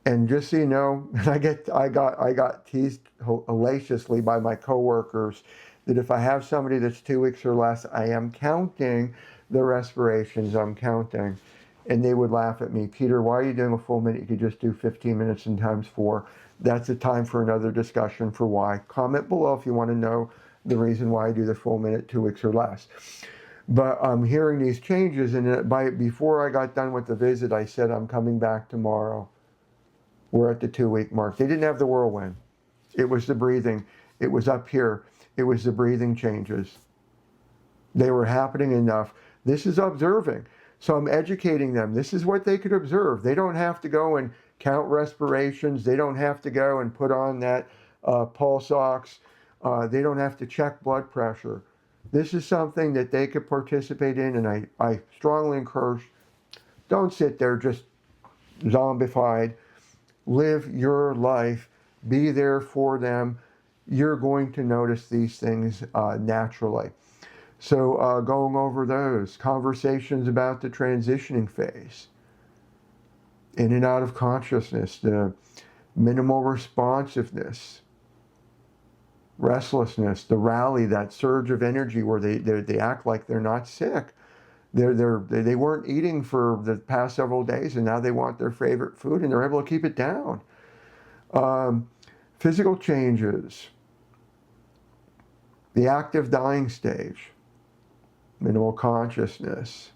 And just so you know, I got teased hilariously by my coworkers that if I have somebody that's 2 weeks or less, I am counting the respirations, I'm counting. And they would laugh at me, Peter, why are you doing a full minute? You could just do 15 minutes and times 4. That's a time for another discussion for why. Comment below if you want to know the reason why I do the full minute 2 weeks or less. But I'm hearing these changes, and before I got done with the visit, I said, I'm coming back tomorrow. We're at the 2 week mark. They didn't have the whirlwind. It was the breathing. It was up here. It was the breathing changes. They were happening enough. This is observing. So I'm educating them. This is what they could observe. They don't have to go and count respirations. They don't have to go and put on that pulse ox. They don't have to check blood pressure. This is something that they could participate in, and I strongly encourage, don't sit there just zombified. Live your life. Be there for them. You're going to notice these things naturally. So going over those conversations about the transitioning phase, in and out of consciousness, the minimal responsiveness, restlessness, the rally, that surge of energy where they act like they're not sick. They weren't eating for the past several days, and now they want their favorite food, and they're able to keep it down. Physical changes, the active dying stage, minimal consciousness,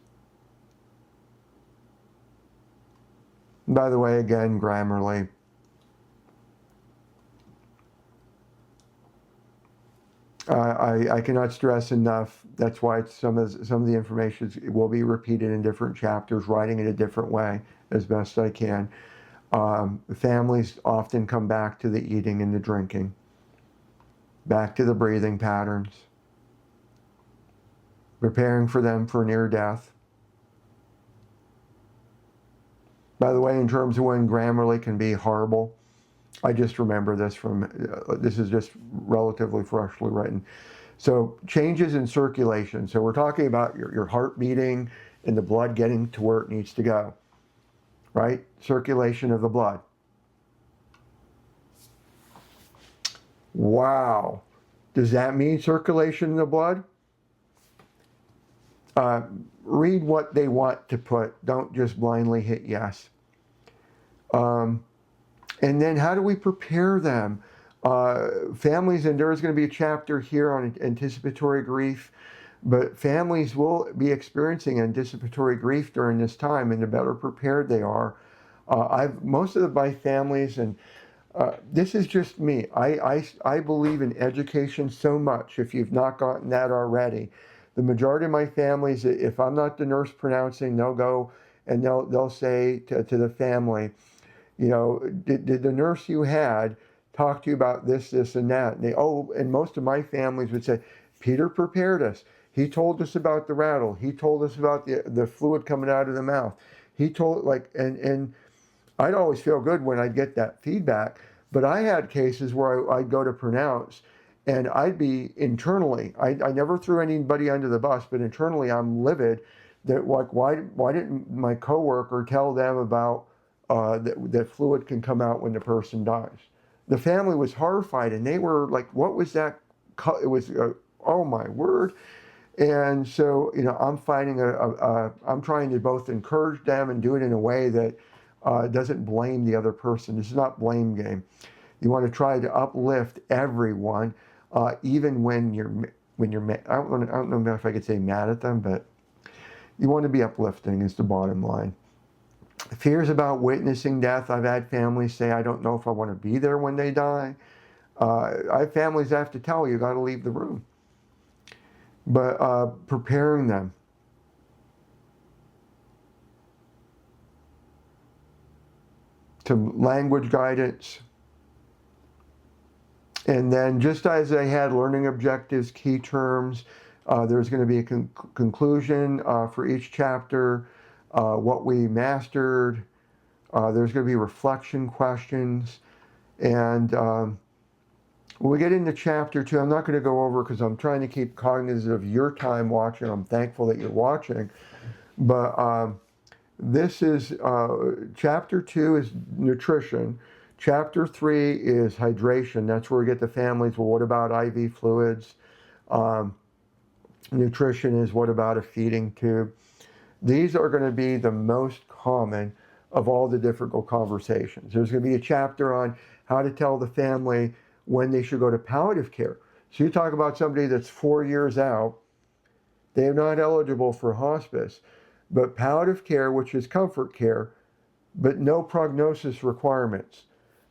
By the way, again, Grammarly. I cannot stress enough. That's why some of the information will be repeated in different chapters, writing it a different way as best I can. Families often come back to the eating and the drinking, back to the breathing patterns, preparing for them for near death. By the way, in terms of when Grammarly can be horrible, I just remember this from, this is just relatively freshly written. So changes in circulation. So we're talking about your heart beating and the blood getting to where it needs to go, right? Circulation of the blood. Wow. Does that mean circulation in the blood? Read what they want to put. Don't just blindly hit yes. And then how do we prepare them? Families, and there is going to be a chapter here on anticipatory grief, but families will be experiencing anticipatory grief during this time, and the better prepared they are. Most of my families, and this is just me, I believe in education so much, if you've not gotten that already. The majority of my families, if I'm not the nurse pronouncing, they'll go and they'll say to the family, you know, did the nurse you had talk to you about this, and that? And and most of my families would say, Peter prepared us. He told us about the rattle. He told us about the fluid coming out of the mouth. He told, like, and I'd always feel good when I'd get that feedback. But I had cases where I'd go to pronounce, and I'd be internally, I never threw anybody under the bus, but internally I'm livid that, like, why didn't my coworker tell them about that fluid can come out when the person dies? The family was horrified, and they were like, what was that? It was, oh my word. And so, you know, I'm fighting I'm trying to both encourage them and do it in a way that doesn't blame the other person. This is not blame game. You want to try to uplift everyone, even when you're mad. I don't know if I could say mad at them, but you want to be uplifting is the bottom line. Fears about witnessing death. I've had families say, I don't know if I want to be there when they die. I have families that have to tell you got to leave the room. But preparing them. To language guidance. And then, just as I had learning objectives, key terms, there's going to be a conclusion for each chapter, what we mastered. There's going to be reflection questions. And when we get into chapter 2, I'm not going to go over because I'm trying to keep cognizant of your time watching. I'm thankful that you're watching. But this is, chapter 2 is nutrition. Chapter 3 is hydration. That's where we get the families. Well, what about IV fluids? Nutrition is what about a feeding tube? These are going to be the most common of all the difficult conversations. There's going to be a chapter on how to tell the family when they should go to palliative care. So you talk about somebody that's 4 years out, they're not eligible for hospice, but palliative care, which is comfort care, but no prognosis requirements.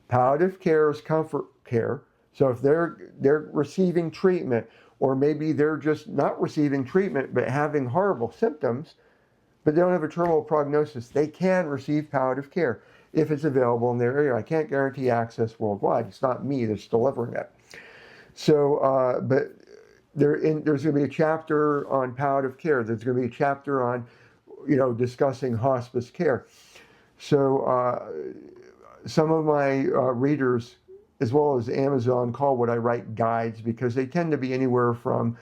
Palliative care is comfort care. So if they're receiving treatment, or maybe they're just not receiving treatment but having horrible symptoms, but they don't have a terminal prognosis, they can receive palliative care if it's available in their area. I can't guarantee access worldwide. It's not me that's delivering it. So, but there's going to be a chapter on palliative care. There's going to be a chapter on, you know, discussing hospice care. So some of my readers, as well as Amazon, call what I write guides, because they tend to be anywhere from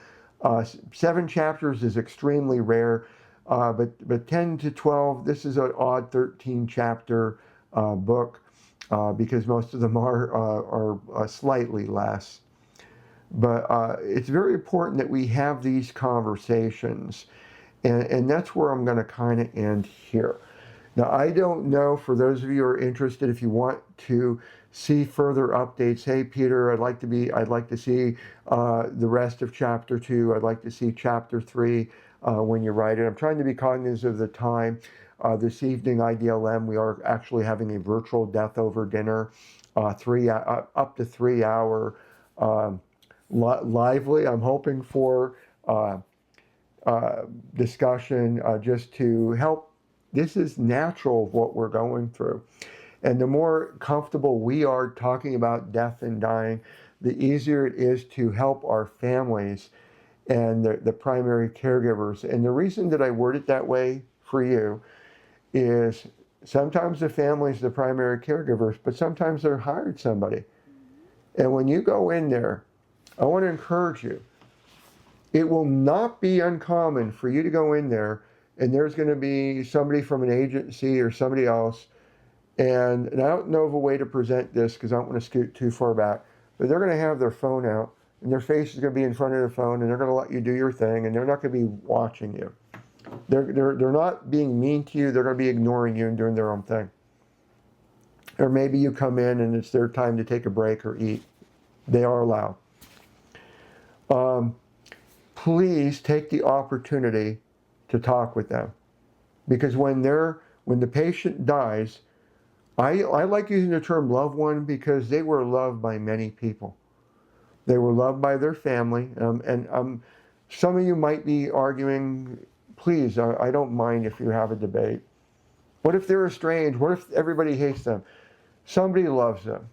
7 chapters is extremely rare, but 10 to 12, this is an odd 13 chapter book, because most of them are slightly less. But it's very important that we have these conversations, and that's where I'm going to kind of end here. Now, I don't know, for those of you who are interested, if you want to see further updates, hey, Peter, I'd like to see the rest of chapter 2. I'd like to see chapter 3 when you write it. I'm trying to be cognizant of the time. This evening, IDLM, we are actually having a virtual death over dinner, up to 3 hour, lively. I'm hoping for discussion just to help. This is natural of what we're going through. And the more comfortable we are talking about death and dying, the easier it is to help our families and the primary caregivers. And the reason that I word it that way for you is sometimes the family's the primary caregivers, but sometimes they're hired somebody. And when you go in there, I want to encourage you. It will not be uncommon for you to go in there and there's going to be somebody from an agency or somebody else. And I don't know of a way to present this because I don't want to scoot too far back, but they're going to have their phone out and their face is going to be in front of the phone and they're going to let you do your thing and they're not going to be watching you. They're not being mean to you. They're going to be ignoring you and doing their own thing. Or maybe you come in and it's their time to take a break or eat. They are allowed. Please take the opportunity to talk with them, because when the patient dies, I like using the term loved one because they were loved by many people. They were loved by their family, and some of you might be arguing, please, I don't mind if you have a debate. What if they're estranged? What if everybody hates them? Somebody loves them.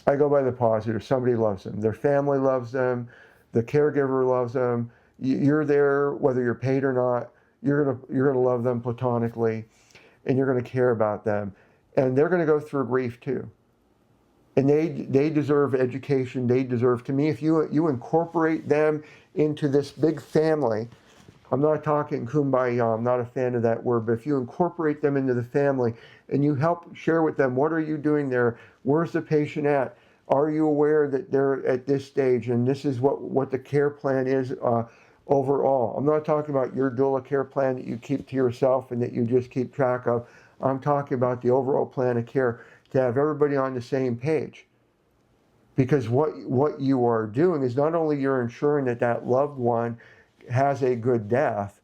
I go by the positive. Somebody loves them. Their family loves them. The caregiver loves them. You're there whether you're paid or not. You're gonna love them platonically, and you're gonna care about them, and they're gonna go through grief too. And they deserve education. They deserve, to me, if you incorporate them into this big family. I'm not talking kumbaya. I'm not a fan of that word, but if you incorporate them into the family and you help share with them, what are you doing there? Where's the patient at? Are you aware that they're at this stage and this is what the care plan is overall? I'm not talking about your doula care plan that you keep to yourself and that you just keep track of. I'm talking about the overall plan of care to have everybody on the same page. Because what you are doing is not only you're ensuring that that loved one has a good death,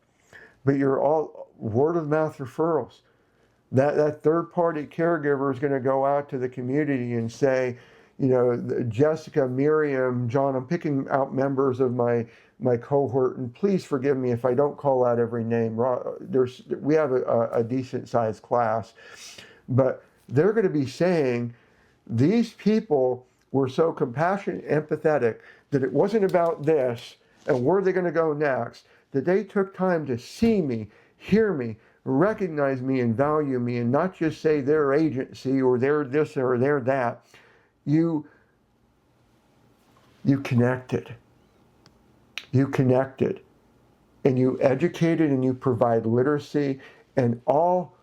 but you're all word of mouth referrals. That third party caregiver is going to go out to the community and say, you know, Jessica, Miriam, John, I'm picking out members of my cohort, and please forgive me if I don't call out every name. We have a decent sized class, but they're going to be saying, these people were so compassionate and empathetic that it wasn't about this and where are they going to go next, that they took time to see me, hear me, recognize me and value me, and not just say their agency or they're this or they're that. You connected. You connected. And you educated and you provide literacy and all,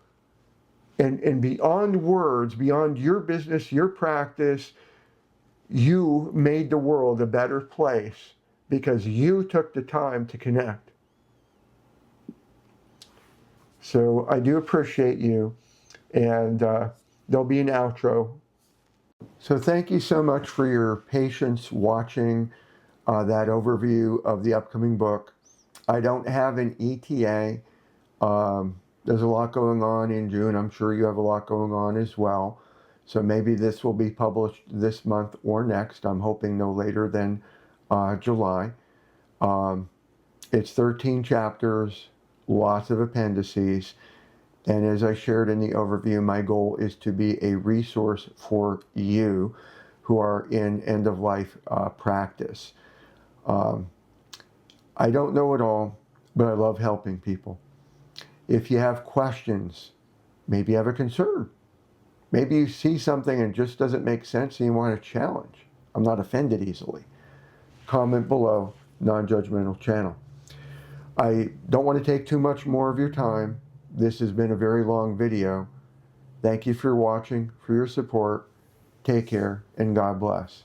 and beyond words, beyond your business, your practice, you made the world a better place because you took the time to connect. So I do appreciate you, and there'll be an outro. So thank you so much for your patience watching that overview of the upcoming book. I don't have an ETA. There's a lot going on in June. I'm sure you have a lot going on as well. So maybe this will be published this month or next. I'm hoping no later than July. It's 13 chapters, lots of appendices. And as I shared in the overview, my goal is to be a resource for you who are in end-of-life practice. I don't know it all, but I love helping people. If you have questions, maybe you have a concern. Maybe you see something and it just doesn't make sense and you want to challenge. I'm not offended easily. Comment below, non-judgmental channel. I don't want to take too much more of your time. This has been a very long video. Thank you for watching, for your support. Take care, and God bless.